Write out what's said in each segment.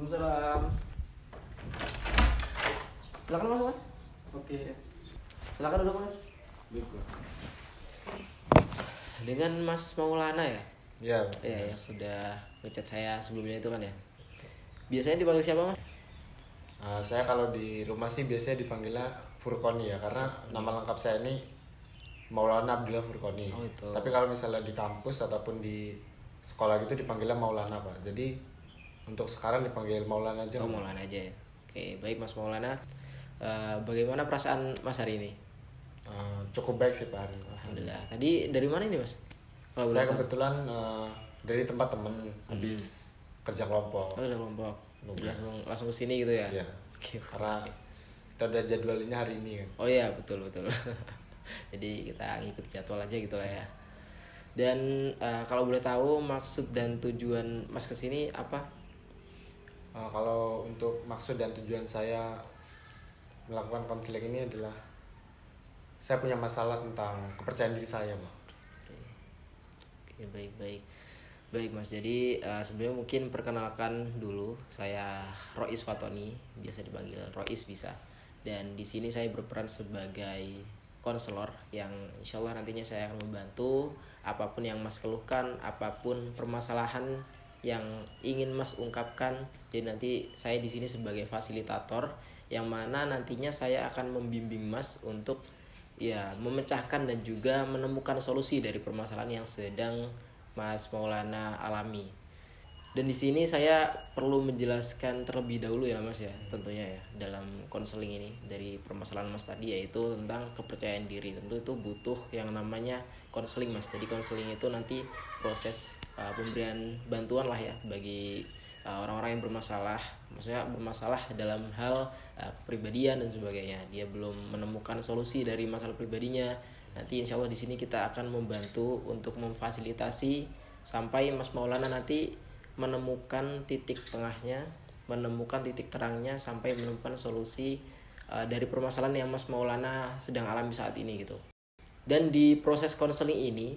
Waalaikumsalam. Silakan masuk mas. Oke. Silakan duduk mas. Dengan Mas Maulana ya? Ya. Iya ya, sudah ngechat saya sebelumnya itu kan ya. Biasanya dipanggil siapa mas? Saya kalau di rumah sih biasanya dipanggilnya Furkoni ya, karena nama lengkap saya ini Maulana Abdullah Furkoni. Oh, itu. Tapi kalau misalnya di kampus ataupun di sekolah gitu dipanggilnya Maulana Pak. Jadi untuk sekarang dipanggil Maulana aja. Oh Maulana aja ya. Oke baik Mas Maulana. Bagaimana perasaan Mas hari ini? Cukup baik sih Pak hari ini. Alhamdulillah. Tadi dari mana ini mas? Kalau Saya boleh tahu. kebetulan dari tempat temen habis kerja kelompok. Oh udah kelompok. Jadi Nugas. langsung ke sini gitu ya? Iya. Oke. Karena kita udah jadwalinnya hari ini kan. Oh iya betul. Jadi kita ngikut jadwal aja gitu lah ya. Dan kalau boleh tahu maksud dan tujuan mas kesini apa? Kalau untuk maksud dan tujuan saya melakukan konseling ini adalah saya punya masalah tentang kepercayaan diri saya, Pak. Oke baik mas. Jadi sebelumnya mungkin perkenalkan dulu, saya Rois Fatoni, biasa dipanggil Rois bisa. Dan di sini saya berperan sebagai konselor yang insya Allah nantinya saya akan membantu apapun yang mas keluhkan, apapun permasalahan yang ingin mas ungkapkan. Jadi nanti saya di sini sebagai fasilitator yang mana nantinya saya akan membimbing mas untuk ya memecahkan dan juga menemukan solusi dari permasalahan yang sedang Mas Maulana alami. Dan di sini saya perlu menjelaskan terlebih dahulu ya Mas ya, tentunya ya dalam konseling ini dari permasalahan Mas tadi, yaitu tentang kepercayaan diri. Tentu itu butuh yang namanya konseling Mas. Jadi konseling itu nanti proses pemberian bantuan lah ya bagi orang-orang yang bermasalah, maksudnya bermasalah dalam hal kepribadian dan sebagainya. Dia belum menemukan solusi dari masalah pribadinya. Nanti insya Allah di sini kita akan membantu untuk memfasilitasi sampai Mas Maulana nanti menemukan titik tengahnya, menemukan titik terangnya sampai menemukan solusi dari permasalahan yang Mas Maulana sedang alami saat ini gitu. Dan di proses konseling ini,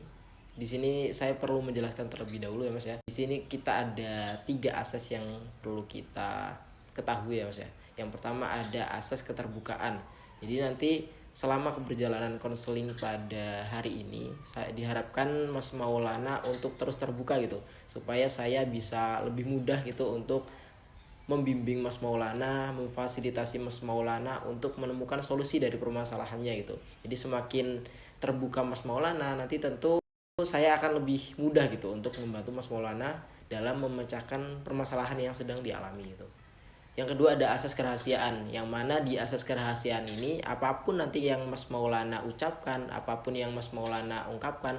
di sini saya perlu menjelaskan terlebih dahulu ya Mas ya. Di sini kita ada 3 asas yang perlu kita ketahui ya Mas ya. Yang pertama ada asas keterbukaan. Jadi nanti selama keberjalanan konseling pada hari ini, saya diharapkan Mas Maulana untuk terus terbuka gitu, supaya saya bisa lebih mudah gitu untuk membimbing Mas Maulana, memfasilitasi Mas Maulana untuk menemukan solusi dari permasalahannya gitu. Jadi semakin terbuka Mas Maulana, nanti tentu saya akan lebih mudah gitu untuk membantu Mas Maulana dalam memecahkan permasalahan yang sedang dialami gitu. Yang kedua ada asas kerahasiaan, yang mana di asas kerahasiaan ini apapun nanti yang Mas Maulana ucapkan, apapun yang Mas Maulana ungkapkan,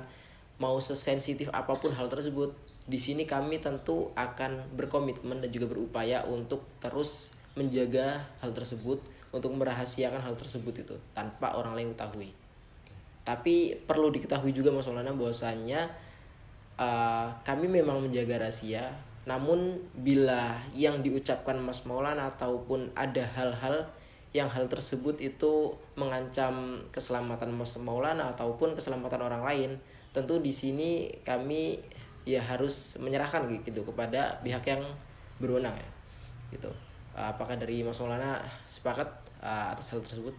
mau sesensitif apapun hal tersebut, di sini kami tentu akan berkomitmen dan juga berupaya untuk terus menjaga hal tersebut, untuk merahasiakan hal tersebut itu tanpa orang lain ketahui. Tapi perlu diketahui juga Mas Maulana bahwasannya kami memang menjaga rahasia. Namun bila yang diucapkan Mas Maulana ataupun ada hal-hal yang hal tersebut itu mengancam keselamatan Mas Maulana ataupun keselamatan orang lain, tentu di sini kami ya harus menyerahkan gitu kepada pihak yang berwenang ya. Gitu. Apakah dari Mas Maulana sepakat atas hal tersebut?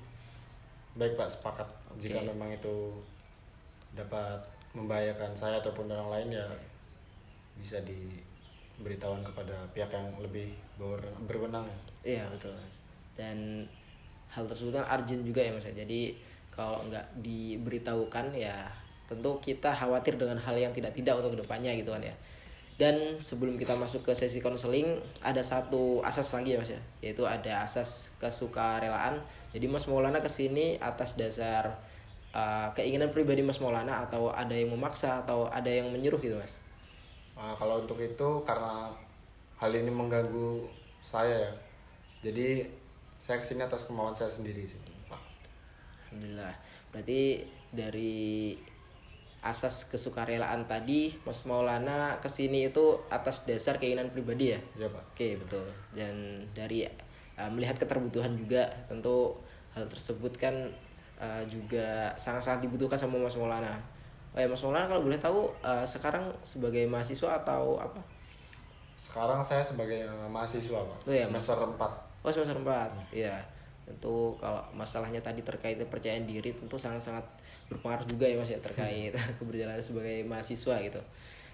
Baik Pak, sepakat. Oke. Jika memang itu dapat membahayakan saya ataupun orang lain ya bisa diberitahuan kepada pihak yang lebih berwenang ya. Iya betul Mas. Dan hal tersebut kan urgent juga ya Mas ya. Jadi kalau nggak diberitahukan ya tentu kita khawatir dengan hal yang tidak untuk kedepannya gitu kan ya. Dan sebelum kita masuk ke sesi konseling, ada satu asas lagi ya Mas ya, yaitu ada asas kesukarelaan. Jadi Mas Maulana kesini atas dasar keinginan pribadi Mas Maulana atau ada yang memaksa atau ada yang menyuruh gitu Mas? Kalau untuk itu karena hal ini mengganggu saya ya, jadi saya kesini atas kemauan saya sendiri sih Pak. Alhamdulillah. Berarti dari asas kesukarelaan tadi Mas Maulana kesini itu atas dasar keinginan pribadi ya? Iya Pak. Oke betul. Dan dari melihat keterbutuhan juga, tentu hal tersebut kan juga sangat-sangat dibutuhkan sama Mas Maulana. Oh ya Mas Maulana kalau boleh tahu sekarang sebagai mahasiswa atau apa? Sekarang saya sebagai mahasiswa Pak, Oh ya, semester 4. oh semester 4. Iya. Tentu kalau masalahnya tadi terkait kepercayaan diri tentu sangat-sangat berpengaruh juga ya Mas ya terkait keberjalanan sebagai mahasiswa gitu.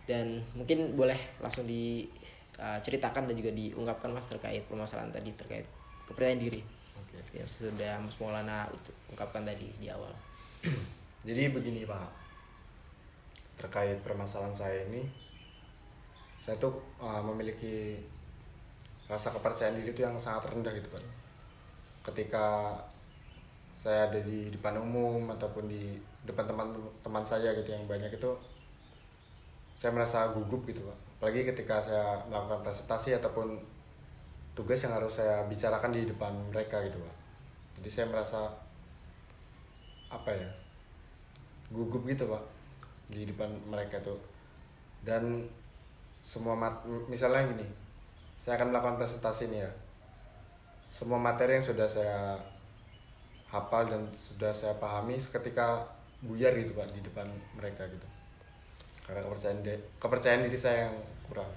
Dan mungkin boleh langsung diceritakan dan juga diungkapkan Mas terkait permasalahan tadi terkait kepercayaan diri Oke. yang sudah Mas Maulana ungkapkan tadi di awal. Jadi begini Pak, terkait permasalahan saya ini, saya tuh memiliki rasa kepercayaan diri itu yang sangat rendah gitu Pak. Ketika saya ada di depan umum ataupun di depan teman-teman saya gitu yang banyak itu, saya merasa gugup gitu Pak. Apalagi ketika saya melakukan presentasi ataupun tugas yang harus saya bicarakan di depan mereka gitu Pak. Jadi saya merasa apa ya, gugup gitu Pak di depan mereka tuh. Dan misalnya gini, saya akan melakukan presentasi nih ya, semua materi yang sudah saya hafal dan sudah saya pahami seketika buyar gitu Pak di depan mereka gitu, karena kepercayaan diri saya yang kurang.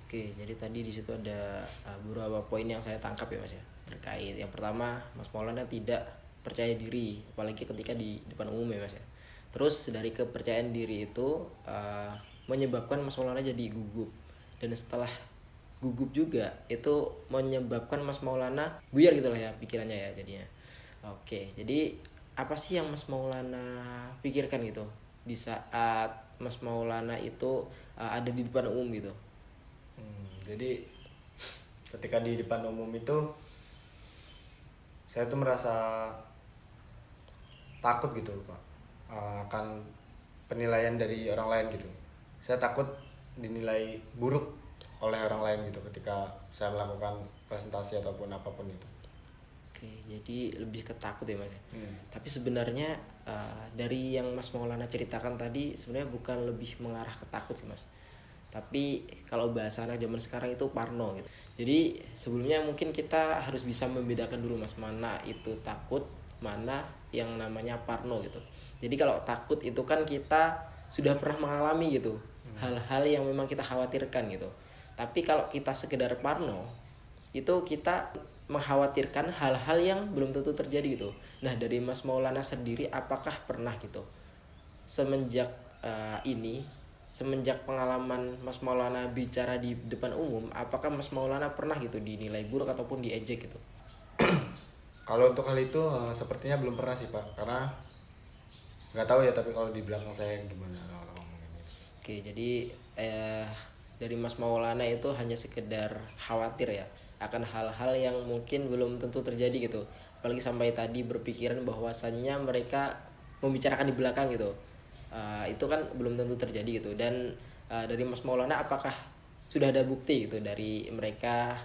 Oke, jadi tadi di situ ada beberapa poin yang saya tangkap ya Mas ya. Terkait yang pertama, Mas Maulana tidak percaya diri apalagi ketika di depan umum ya Mas ya. Terus dari kepercayaan diri itu menyebabkan Mas Maulana jadi gugup. Dan setelah gugup juga itu menyebabkan Mas Maulana buyar gitu lah ya pikirannya ya jadinya. Oke, jadi apa sih yang Mas Maulana pikirkan gitu di saat Mas Maulana itu ada di depan umum gitu? Jadi ketika di depan umum itu saya tuh merasa takut gitu Pak, akan penilaian dari orang lain gitu. Saya takut dinilai buruk oleh orang lain gitu ketika saya melakukan presentasi ataupun apapun itu. Oke, jadi lebih ketakut ya Mas ya. Tapi sebenarnya dari yang Mas Maulana ceritakan tadi sebenarnya bukan lebih mengarah ke takut sih Mas. Tapi kalau bahasa anak zaman sekarang itu parno gitu. Jadi sebelumnya mungkin kita harus bisa membedakan dulu Mas mana itu takut, mana yang namanya parno gitu. Jadi kalau takut itu kan kita sudah pernah mengalami gitu, hal-hal yang memang kita khawatirkan gitu. Tapi kalau kita sekedar parno itu kita mengkhawatirkan hal-hal yang belum tentu terjadi gitu. Nah dari Mas Maulana sendiri apakah pernah gitu semenjak semenjak pengalaman Mas Maulana bicara di depan umum, apakah Mas Maulana pernah gitu dinilai buruk ataupun diejek gitu? Kalau untuk hal itu sepertinya belum pernah sih Pak, karena nggak tahu ya, tapi kalau di belakang saya gimana orang ngomongin gitu. Oke, jadi dari Mas Maulana itu hanya sekedar khawatir ya akan hal-hal yang mungkin belum tentu terjadi gitu. Apalagi sampai tadi berpikiran bahwasannya mereka membicarakan di belakang gitu. Itu kan belum tentu terjadi gitu. Dan dari Mas Maulana apakah sudah ada bukti gitu dari mereka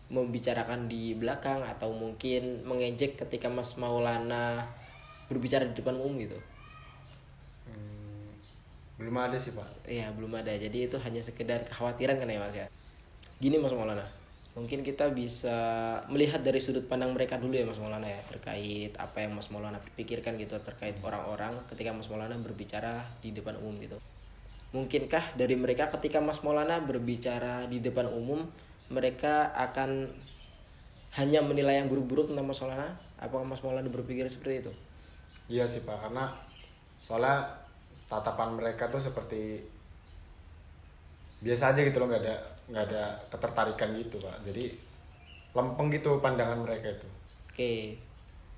membicarakan di belakang atau mungkin mengejek ketika Mas Maulana berbicara di depan umum gitu? Belum ada sih Pak. Iya, belum ada. Jadi itu hanya sekedar kekhawatiran kan ya Mas ya. Gini Mas Maulana, mungkin kita bisa melihat dari sudut pandang mereka dulu ya Mas Maulana ya, terkait apa yang Mas Maulana pikirkan gitu terkait orang-orang ketika Mas Maulana berbicara di depan umum gitu. Mungkinkah dari mereka ketika Mas Maulana berbicara di depan umum mereka akan hanya menilai yang buruk-buruk tentang Mas Maulana? Apakah Mas Maulana berpikir seperti itu? Iya sih Pak, karena soalnya tatapan mereka tuh seperti biasa aja gitu loh, nggak ada ketertarikan gitu Pak. Jadi lempeng gitu pandangan mereka itu. Oke,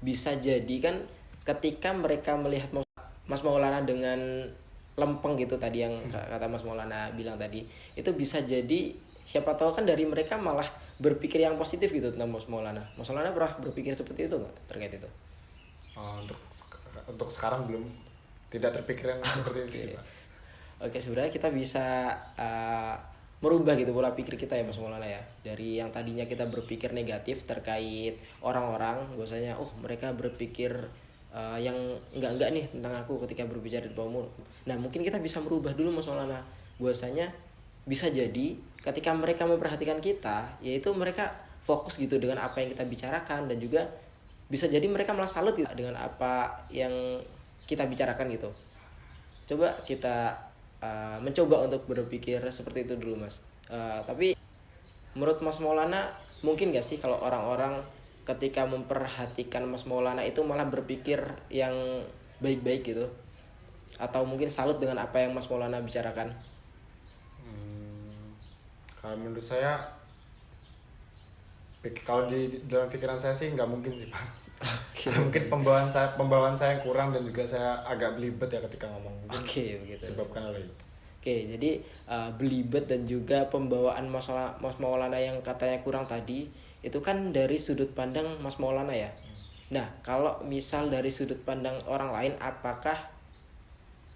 bisa jadi kan ketika mereka melihat Mas Maulana dengan lempeng gitu tadi yang kata Mas Maulana bilang tadi, itu bisa jadi siapa tahu kan dari mereka malah berpikir yang positif gitu tentang Mas Maulana. Mas Maulana pernah berpikir seperti itu nggak terkait itu? Untuk sekarang belum, tidak terpikirkan seperti itu sih Pak. Oke, sebenarnya kita bisa merubah gitu pola pikir kita ya Mas Maulana ya. Dari yang tadinya kita berpikir negatif terkait orang-orang, biasanya mereka berpikir yang enggak nih tentang aku ketika berbicara di depan umum. Nah, mungkin kita bisa merubah dulu Mas Maulana. Biasanya bisa jadi ketika mereka memperhatikan kita, yaitu mereka fokus gitu dengan apa yang kita bicarakan, dan juga bisa jadi mereka malah salut gitu dengan apa yang kita bicarakan gitu. Coba kita mencoba untuk berpikir seperti itu dulu Mas. Tapi menurut Mas Maulana mungkin gak sih kalau orang-orang ketika memperhatikan Mas Maulana itu malah berpikir yang baik-baik gitu, atau mungkin salut dengan apa yang Mas Maulana bicarakan? Kalau menurut saya, kalau di dalam pikiran saya sih nggak mungkin sih Pak. Oke. Mungkin pembawaan saya yang kurang dan juga saya agak belibet ya ketika ngomong. Mungkin Oke, begitu. disebabkan oleh itu. Oke, jadi belibet dan juga pembawaan masalah Mas Maulana yang katanya kurang tadi itu kan dari sudut pandang Mas Maulana ya. Nah, kalau misal dari sudut pandang orang lain, apakah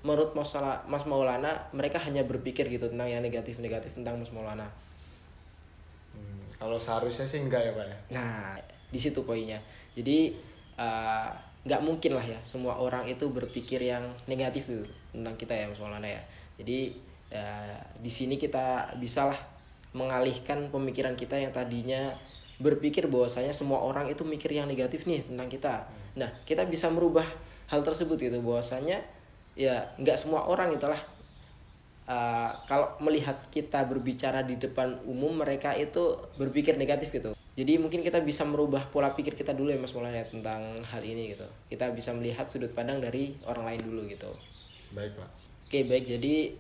menurut Mas Maulana mereka hanya berpikir gitu tentang yang negatif-negatif tentang Mas Maulana? Kalau seharusnya sih enggak ya Pak ya. Nah, di situ poinnya. Jadi nggak mungkin lah ya semua orang itu berpikir yang negatif tuh tentang kita ya Mas Maulana ya. Jadi di sini kita bisalah mengalihkan pemikiran kita yang tadinya berpikir bahwasanya semua orang itu mikir yang negatif nih tentang kita. Nah, kita bisa merubah hal tersebut gitu, bahwasanya ya nggak semua orang itulah kalau melihat kita berbicara di depan umum mereka itu berpikir negatif gitu. Jadi mungkin kita bisa merubah pola pikir kita dulu ya Mas Maulana tentang hal ini gitu. Kita bisa melihat sudut pandang dari orang lain dulu gitu. Baik Pak. Oke, baik. Jadi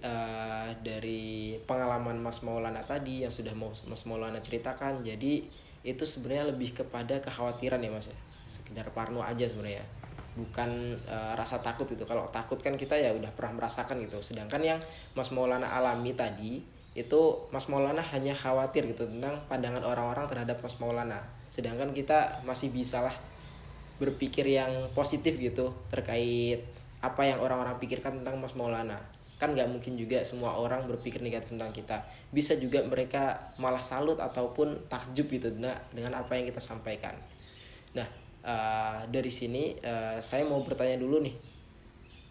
dari pengalaman Mas Maulana tadi yang sudah Mas Maulana ceritakan, jadi itu sebenarnya lebih kepada kekhawatiran ya Mas ya. Sekedar parno aja sebenarnya. Bukan rasa takut gitu. Kalau takut kan kita ya udah pernah merasakan gitu. Sedangkan yang Mas Maulana alami tadi itu Mas Maulana hanya khawatir gitu tentang pandangan orang-orang terhadap Mas Maulana. Sedangkan kita masih bisa lah berpikir yang positif gitu terkait apa yang orang-orang pikirkan tentang Mas Maulana. Kan nggak mungkin juga semua orang berpikir negatif tentang kita. Bisa juga mereka malah salut ataupun takjub gitu dengan apa yang kita sampaikan. Nah, dari sini saya mau bertanya dulu nih,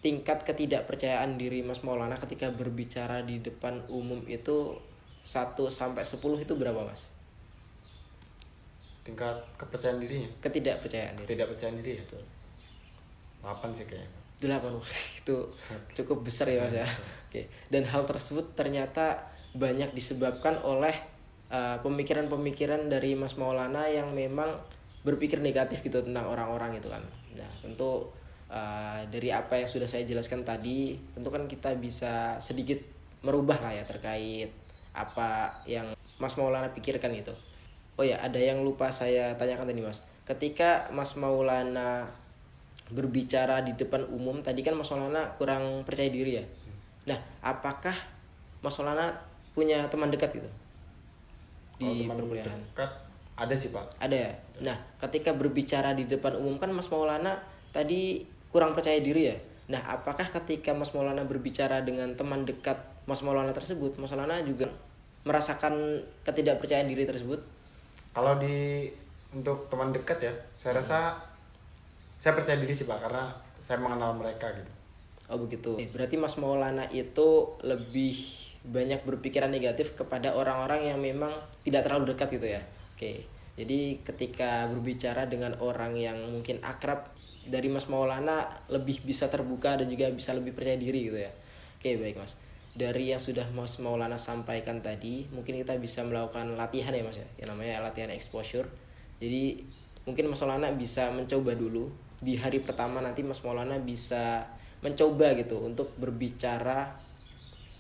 tingkat ketidakpercayaan diri Mas Maulana ketika berbicara di depan umum itu 1 sampai 10 itu berapa Mas? Tingkat kepercayaan dirinya? Ketidakpercayaan diri. Ketidakpercayaan diri ya? Betul. 8 sih kayaknya. 8. Itu cukup besar ya Mas ya. Oke. Dan hal tersebut ternyata banyak disebabkan oleh pemikiran-pemikiran dari Mas Maulana yang memang berpikir negatif gitu tentang orang-orang itu kan. Nah, tentu dari apa yang sudah saya jelaskan tadi, tentu kan kita bisa sedikit merubah lah ya terkait apa yang Mas Maulana pikirkan itu. Oh ya, ada yang lupa saya tanyakan tadi Mas. Ketika Mas Maulana berbicara di depan umum tadi kan Mas Maulana kurang percaya diri ya. Nah, apakah Mas Maulana punya teman dekat gitu di perkuliahan? Dekat ada sih Pak. Ada ya. Nah, ketika berbicara di depan umum kan Mas Maulana tadi kurang percaya diri ya. Nah, apakah ketika Mas Maulana berbicara dengan teman dekat Mas Maulana tersebut, Mas Maulana juga merasakan ketidakpercayaan diri tersebut? Kalau untuk teman dekat ya, saya rasa saya percaya diri sih Pak, karena saya mengenal mereka gitu. Oh begitu. Berarti Mas Maulana itu lebih banyak berpikiran negatif kepada orang-orang yang memang tidak terlalu dekat gitu ya. Oke. Jadi ketika berbicara dengan orang yang mungkin akrab, dari Mas Maulana lebih bisa terbuka dan juga bisa lebih percaya diri gitu ya. Oke, baik Mas. Dari yang sudah Mas Maulana sampaikan tadi, mungkin kita bisa melakukan latihan ya Mas ya. Yang namanya latihan exposure. Jadi mungkin Mas Maulana bisa mencoba dulu di hari pertama, nanti Mas Maulana bisa mencoba gitu untuk berbicara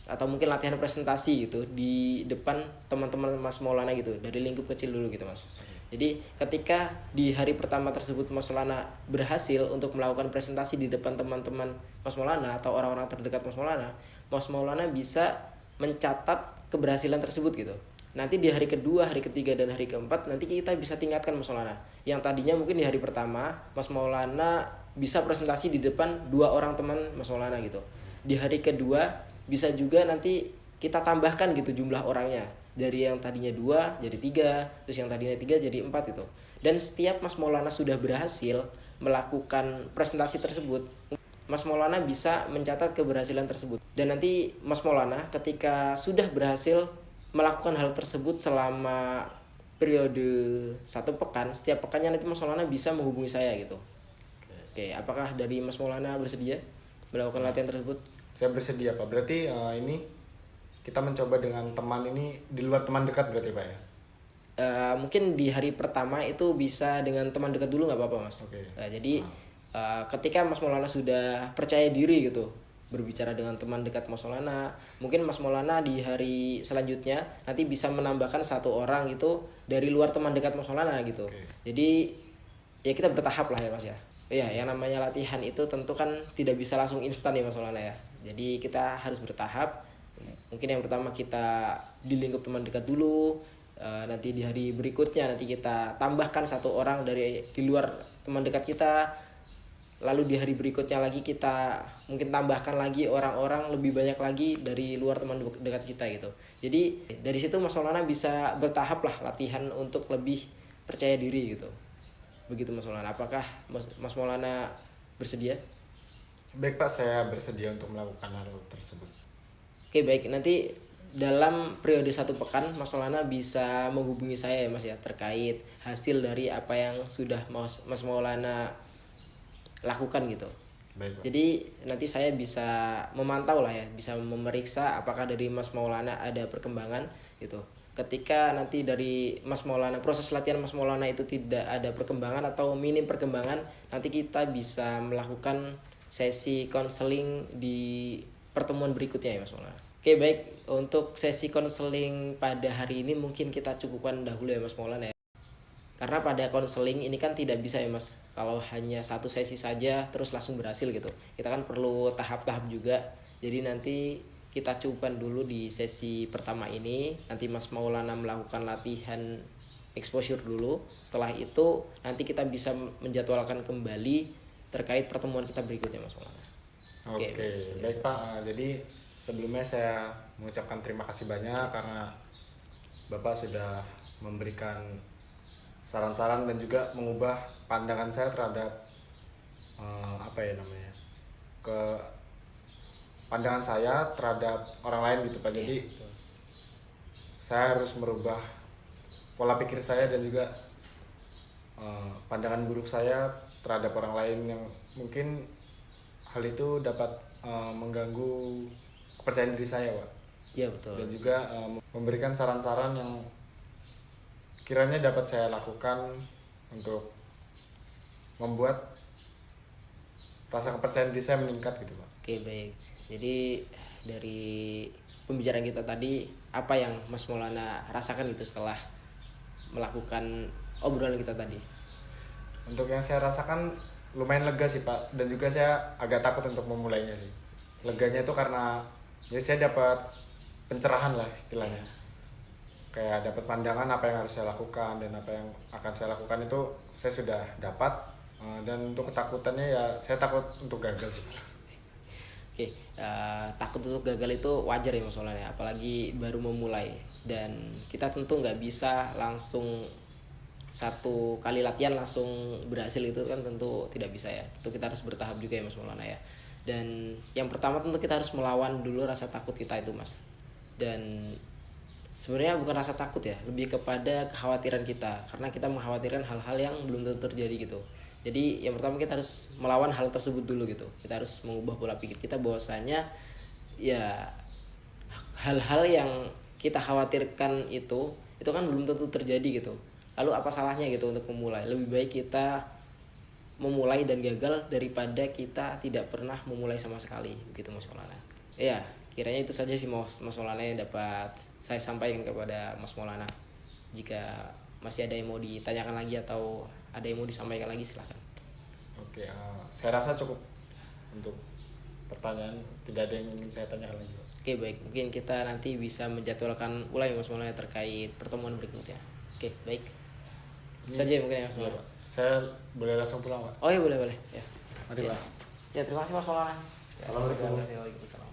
atau mungkin latihan presentasi gitu di depan teman-teman Mas Maulana gitu, dari lingkup kecil dulu gitu Mas. Jadi ketika di hari pertama tersebut Mas Maulana berhasil untuk melakukan presentasi di depan teman-teman Mas Maulana atau orang-orang terdekat Mas Maulana bisa mencatat keberhasilan tersebut gitu. Nanti di hari kedua, hari ketiga, dan hari keempat nanti kita bisa tingkatkan Mas Maulana. Yang tadinya mungkin di hari pertama Mas Maulana bisa presentasi di depan 2 orang teman Mas Maulana gitu. Di hari kedua bisa juga nanti kita tambahkan gitu jumlah orangnya. Dari yang tadinya 2 jadi 3, terus yang tadinya 3 jadi 4 gitu. Dan setiap Mas Maulana sudah berhasil melakukan presentasi tersebut, Mas Maulana bisa mencatat keberhasilan tersebut. Dan nanti Mas Maulana ketika sudah berhasil melakukan hal tersebut selama periode 1 pekan, setiap pekannya nanti Mas Maulana bisa menghubungi saya gitu. Oke, apakah dari Mas Maulana bersedia melakukan latihan tersebut? Saya bersedia Pak. Berarti ini kita mencoba dengan teman ini di luar teman dekat berarti Pak ya? mungkin di hari pertama itu bisa dengan teman dekat dulu nggak apa-apa Mas. Oke. Jadi ketika Mas Maulana sudah percaya diri gitu berbicara dengan teman dekat Mas Maulana, mungkin Mas Maulana di hari selanjutnya nanti bisa menambahkan satu orang itu dari luar teman dekat Mas Maulana gitu. Oke. Jadi ya kita bertahap lah ya Mas ya. Iya, yang namanya latihan itu tentu kan tidak bisa langsung instan ya Mas Maulana ya. Jadi kita harus bertahap. Mungkin yang pertama kita di lingkup teman dekat dulu. Nanti di hari berikutnya nanti kita tambahkan satu orang dari di luar teman dekat kita. Lalu di hari berikutnya lagi kita mungkin tambahkan lagi orang-orang lebih banyak lagi dari luar teman dekat kita gitu. Jadi dari situ Mas Maulana bisa bertahap lah latihan untuk lebih percaya diri gitu. Begitu Mas Maulana. Apakah Mas Maulana bersedia? Baik Pak, saya bersedia untuk melakukan hal tersebut. Oke baik, nanti dalam periode 1 pekan Mas Maulana bisa menghubungi saya ya Mas ya terkait hasil dari apa yang sudah Mas Maulana lakukan gitu. Baik Pak. Jadi nanti saya bisa memantau lah ya, bisa memeriksa apakah dari Mas Maulana ada perkembangan gitu. Ketika nanti dari Mas Maulana proses latihan Mas Maulana itu tidak ada perkembangan atau minim perkembangan, nanti kita bisa melakukan sesi konseling di pertemuan berikutnya ya Mas Maulana. Oke baik, untuk sesi konseling pada hari ini mungkin kita cukupkan dahulu ya Mas Maulana ya. Karena pada konseling ini kan tidak bisa ya Mas, kalau hanya satu sesi saja terus langsung berhasil gitu. Kita kan perlu tahap-tahap juga. Jadi nanti kita cukupkan dulu di sesi pertama ini. Nanti Mas Maulana melakukan latihan exposure dulu. Setelah itu nanti kita bisa menjadwalkan kembali terkait pertemuan kita berikutnya Mas Maulana. Oke, baik Pak. Jadi sebelumnya saya mengucapkan terima kasih banyak karena Bapak sudah memberikan saran-saran dan juga mengubah pandangan saya terhadap ke pandangan saya terhadap orang lain gitu Pak. Jadi saya harus merubah pola pikir saya dan juga pandangan buruk saya terhadap orang lain yang mungkin hal itu dapat mengganggu kepercayaan diri saya Pak. Iya betul. Dan juga memberikan saran-saran yang kiranya dapat saya lakukan untuk membuat rasa kepercayaan diri saya meningkat gitu Pak. Oke baik. Jadi dari pembicaraan kita tadi apa yang Mas Maulana rasakan itu setelah melakukan obrolan kita tadi? Untuk yang saya rasakan lumayan lega sih Pak, dan juga saya agak takut untuk memulainya sih. Leganya itu karena ya saya dapat pencerahan lah istilahnya. Kayak dapat pandangan apa yang harus saya lakukan dan apa yang akan saya lakukan itu saya sudah dapat. Dan untuk ketakutannya ya saya takut untuk gagal sih. Oke, takut untuk gagal itu wajar ya Mas Maulana, apalagi baru memulai. Dan kita tentu nggak bisa langsung satu kali latihan langsung berhasil, itu kan tentu tidak bisa ya. Tentu kita harus bertahap juga ya Mas Maulana ya. Dan yang pertama tentu kita harus melawan dulu rasa takut kita itu Mas. Dan sebenarnya bukan rasa takut ya, lebih kepada kekhawatiran kita, karena kita mengkhawatirkan hal-hal yang belum tentu terjadi gitu. Jadi yang pertama kita harus melawan hal tersebut dulu gitu. Kita harus mengubah pola pikir kita bahwasanya ya hal-hal yang kita khawatirkan itu kan belum tentu terjadi gitu. Lalu apa salahnya gitu untuk memulai? Lebih baik kita memulai dan gagal daripada kita tidak pernah memulai sama sekali, begitu Mas Maulana. Ya, kiranya itu saja sih Mas Maulana yang dapat saya sampaikan kepada Mas Maulana. Jika masih ada yang mau ditanyakan lagi atau ada yang mau disampaikan lagi silahkan. Oke, saya rasa cukup untuk pertanyaan, tidak ada yang ingin saya tanyakan lagi. Oke baik, mungkin kita nanti bisa menjadwalkan ulang Mas Maulana terkait pertemuan berikutnya. Oke baik, itu saja mungkin ya Mas Maulana. Saya boleh langsung pulang Pak? Oh iya boleh ya. Mari Pak. Ya terima kasih Mas Maulana. Assalamualaikum. Waalaikumsalam.